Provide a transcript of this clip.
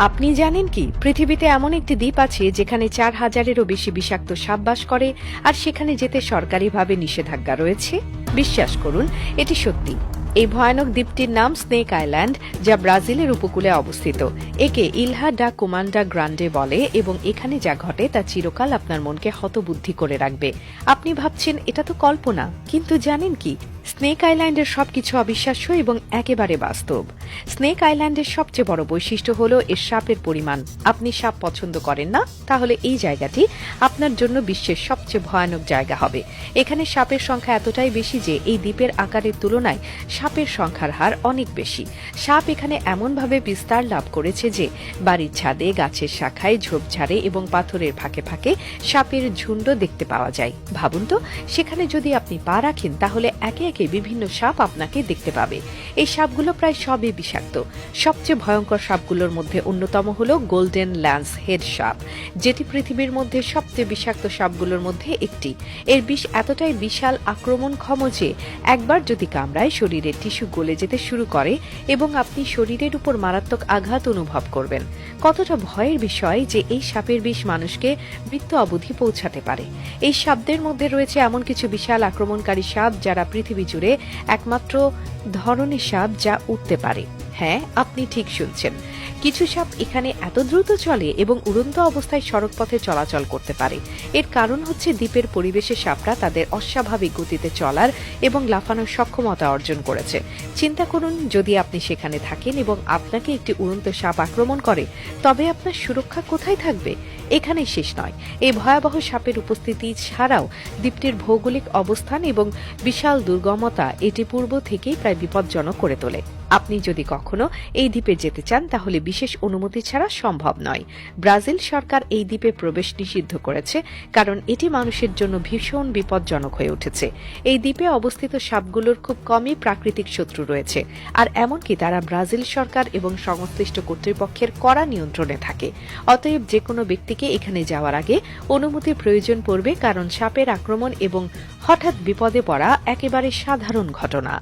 আপনি জানেন কি পৃথিবীতে এমন একটি দ্বীপ আছে যেখানে ৪,০০০-এরও বেশি বিষাক্ত সাপ বাস করে, আর সেখানে যেতে সরকারিভাবে নিষেধাজ্ঞা রয়েছে। বিশ্বাস করুন, এটি সত্যি। এই ভয়ানক দ্বীপটির নাম স্নেক আইল্যান্ড, যা ব্রাজিলের উপকূলে অবস্থিত। একে ইলহা ডা কুমান্ডা গ্রান্ডে বলে এবং এখানে যা ঘটে তা চিরকাল আপনার মনকে হতবুদ্ধি করে রাখবে। আপনি ভাবছেন এটা তো কল্পনা, কিন্তু জানেন কি, স্নেক আইল্যান্ডের সবকিছু অবিশ্বাস্য এবং একেবারে বাস্তব। স্নেক আইল্যান্ডের সবচেয়ে বড় বৈশিষ্ট্য হল এর সাপের পরিমাণ। আপনি সাপ পছন্দ করেন না? তাহলে এই জায়গাটি আপনার জন্য বিশ্বের সবচেয়ে ভয়ানক জায়গা হবে। এখানে সাপের সংখ্যা এতটাই বেশি যে এই দ্বীপের আকারের তুলনায় সাপের সংখ্যার হার অনেক বেশি। সাপ এখানে এমনভাবে বিস্তার লাভ করেছে যে বাড়ির ছাদে, গাছের শাখায়, ঝোপঝাড়ে এবং পাথরের ফাঁকে ফাঁকে সাপের ঝুণ্ড দেখতে পাওয়া যায়। ভাবুন তো, সেখানে যদি আপনি পা রাখেন তাহলে একে একে বিভিন্ন সাপ আপনাকে দেখতে পাবে। এই সাপগুলো প্রায় সবই বিষাক্ত। সবচেয়ে ভয়ঙ্কর সাপগুলোর মধ্যে অন্যতম হল গোল্ডেন ল্যান্স হেড সাপ, যেটি পৃথিবীর মধ্যে সবচেয়ে বিষাক্ত সাপগুলোর মধ্যে একটি। এর বিষ এতটাই বিশাল, আক্রমণক্ষম যে একবার যদি কামড়ায় শরীরের টিস্যু গলে যেতে শুরু করে এবং আপনি শরীরের উপর মারাত্মক আঘাত অনুভব করবেন। কতটা ভয়ের বিষয় যে এই সাপের বিষ মানুষকে মৃত্যু অবধি পৌঁছাতে পারে। এই সাপদের মধ্যে রয়েছে এমন কিছু বিশাল আক্রমণকারী সাপ যারা পৃথিবী জুড়ে একমাত্র ধরনের সাপ যা উঠতে পারে। হ্যাঁ, আপনি ঠিক শুনছেন। কিছু সাপ এখানে এত দ্রুত চলে এবং উড়ন্ত অবস্থায় সড়কপথে চলাচল করতে পারে। এর কারণ হচ্ছে দ্বীপের পরিবেশে সাপরা তাদের অস্বাভাবিক গতিতে চলার এবং লাফানোর সক্ষমতা অর্জন করেছে। চিন্তা করুন, যদি আপনি সেখানে থাকেন এবং আপনাকে একটি উড়ন্ত সাপ আক্রমণ করে, তবে আপনার সুরক্ষা কোথায় থাকবে? এখানেই শেষ নয়। এই ভয়াবহ সাপের উপস্থিতি ছাড়াও দ্বীপটির ভৌগোলিক অবস্থান এবং বিশাল দুর্গমতা এটি পূর্ব থেকেই প্রায় বিপজ্জনক করে তোলে। আপনি যদি কখনো এই দ্বীপে যেতে চান তাহলে বিশেষ অনুমতি ছাড়া সম্ভব নয়। ব্রাজিল সরকার এই দ্বীপে প্রবেশ নিষিদ্ধ করেছে, কারণ এটি মানুষের জন্য ভীষণ বিপজ্জনক হয়ে উঠেছে। এই দ্বীপে অবস্থিত সাপগুলোর খুব কমই প্রাকৃতিক শত্রু রয়েছে, আর এমনকি তারা ব্রাজিল সরকার এবং সংশ্লিষ্ট কর্তৃপক্ষের কড়া নিয়ন্ত্রণে থাকে। অতএব যে কোনো ব্যক্তিকে এখানে যাওয়ার আগে অনুমতির প্রয়োজন পড়বে, কারণ সাপের আক্রমণ এবং হঠাৎ বিপদে পড়া একেবারে সাধারণ ঘটনা।